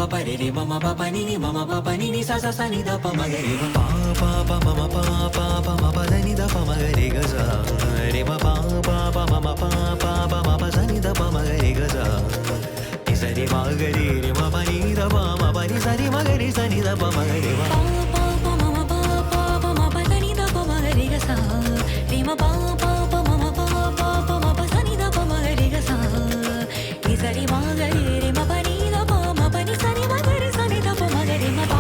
pa re re ma pa pa ni ni sa sa sa ni da pa ma ga re pa pa ma pa da ni da pa ma ga re ga sa re ma pa ma pa sa ni da pa ma ga re ga sa ni sa re ma ga re ma pa ni da pa ni sa re ma ga re sa ni da pa ma ga re pa ma pa da ni da pa ma ga re ga sa re ma pa sa ni da pa ma ga re ga sa ni sa re ma ga re ma pa ni da pa ni sa re ma ga re sa ni da pa ma ga re ma pa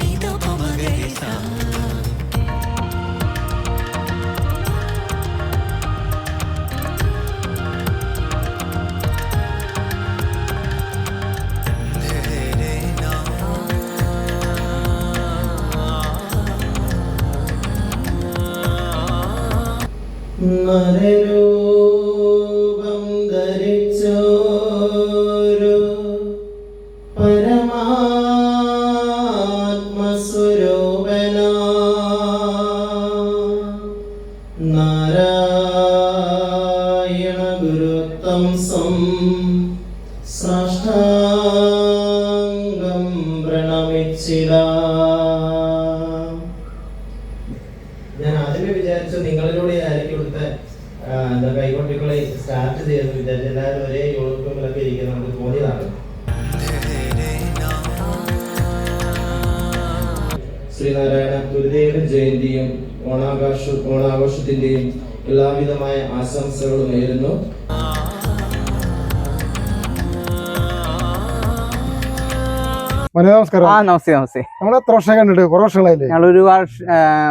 ni da pa ma ga re sa നരരൂപം ധരിച്ചോരു പരമാത്മസ്വരൂപനാ Narayana ഗുരുത്വം സാഷ്ടാംഗം പ്രണമിച്ചിടാ. ഞാൻ ആദ്യമേ വിചാരിച്ചു നിങ്ങളിലൂടെ ആയിരിക്കും ഇവിടുത്തെ എന്താ കൈകൊട്ടികളെ start ചെയ്യുന്നു വിചാരിച്ചു. എല്ലാവരും ഒരേ യൂണിഫോമിലൊക്കെ ഇരിക്കുന്ന നമുക്ക് തോന്നിയതാണ്. ശ്രീനാരായണ ഗുരുദേവൻ ജയന്തിയും ഓണാഘോഷത്തിന്റെയും എല്ലാവിധമായ ആശംസകളും നേരുന്നു. നമസ്കാരം. നമസ്തേ നമസ്തേ. നമ്മൾ എത്ര വർഷം കണ്ടിട്ട്? കുറെ വർഷങ്ങളായില്ലേ? ഞങ്ങളൊരു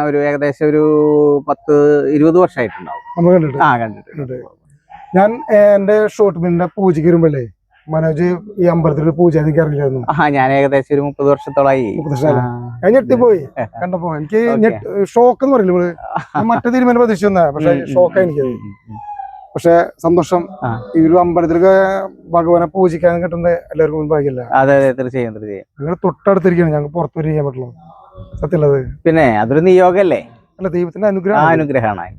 ഒരു ഏകദേശം ഒരു 10-20 വർഷമായിട്ടുണ്ടാവും നമ്മൾ കണ്ടിട്ട്. കണ്ടിട്ട്. ഞാൻ എന്റെ ഷോർട്ട് ഫിലിമിന്റെ പൂജയ്ക്ക് വരുമ്പോഴേ മനോജ് ഈ അമ്പലത്തിൽ പൂജ എനിക്ക് അറിയില്ലായിരുന്നു. ഞാൻ ഏകദേശം ഒരു 30 വർഷത്തോളായി. ഞാൻ ഞെട്ടിപ്പോയി കണ്ടപ്പോ. എനിക്ക് ഷോക്ക് എന്ന് പറയില്ല, മറ്റേ തീരുമാനം പ്രതീക്ഷിച്ചു വന്ന, പക്ഷെ ഷോക്കായി എനിക്ക്. പക്ഷെ സന്തോഷം. ഈ ഒരു അമ്പലത്തിലൊക്കെ ഭഗവാനെ പൂജിക്കാൻ കിട്ടുന്നത് എല്ലാവർക്കും ഭാഗ്യമില്ല. അതെ തീർച്ചയായും. നിങ്ങൾ തൊട്ടടുത്തിരിക്കുകയാണ്, ഞങ്ങൾക്ക് പുറത്തു വരെ ചെയ്യാൻ പറ്റുള്ളൂ. സത്യമുള്ളത് പിന്നെ അതൊരു നിയോഗല്ലേ? അല്ല, ദൈവത്തിന്റെ അനുഗ്രഹമാണ്.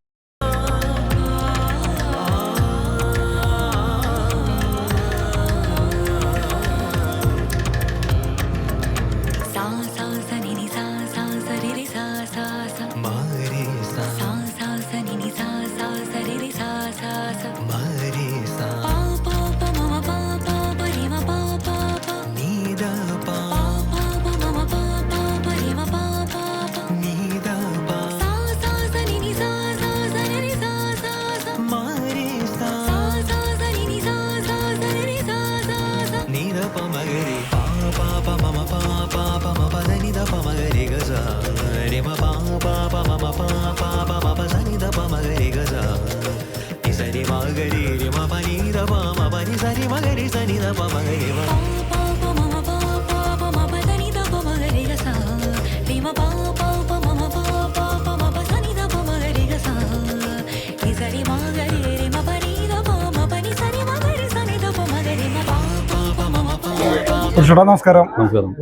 നമസ്കാരം.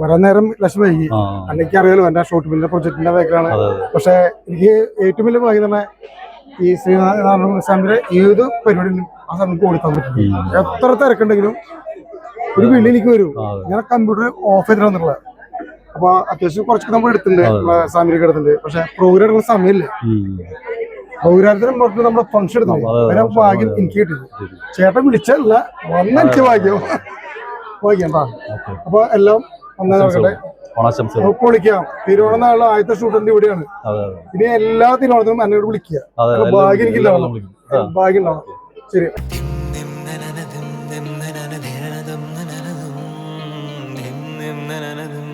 വരാൻ നേരം ലക്ഷ്മി വൈകി. എനിക്ക് അറിയാലോ എന്റെ ഷോർട്ട് ഫിലിമിന്റെ പ്രൊജക്ടിന്റെ ബാക്കിലാണ്. പക്ഷെ എനിക്ക് ഏറ്റവും വലിയ ഭാഗ്യം തന്നെ ഈ ശ്രീനാരായണ സ്വാമിയുടെ ഏത് പരിപാടിയിലും ആ സമയത്ത് ഓടി തന്നിട്ടുണ്ട്. എത്ര തിരക്കുണ്ടെങ്കിലും ഒരു വിളി എനിക്ക് വരും. ഞാൻ കമ്പ്യൂട്ടർ ഓഫ് ചെയ്തിട്ട് വന്നിട്ടുള്ള. അപ്പൊ അത്യാവശ്യം കുറച്ചൊക്കെ നമ്മൾ എടുത്തിട്ടുണ്ട്, സ്വാമിയൊക്കെ എടുത്തിട്ടുണ്ട്. പക്ഷെ പ്രോഗ്രാം എടുക്കുന്ന സമയമില്ല. പ്രോഗ്രാമത്തിന് പുറത്ത് നമ്മുടെ ഫംഗ്ഷൻ എടുത്തു. അതിന് ഭാഗ്യം എനിക്ക് കിട്ടിയത്. ചേട്ടൻ വിളിച്ചല്ല, വന്ന എനിക്ക് ഭാഗ്യം. അപ്പൊ എല്ലാം ഒന്നേ നോക്കട്ടെ. വിളിക്കാം. തിരുവോണം നാളുള്ള ആദ്യത്തെ ഷൂട്ടിന്റെ ഇവിടെയാണ്. ഇനി എല്ലാ തിരുവോണത്തിനും എന്നോട് വിളിക്കുക. ഭാഗ്യം എനിക്കില്ലാവണം, ഭാഗ്യം ഉണ്ടാവണം. ശരി. na na na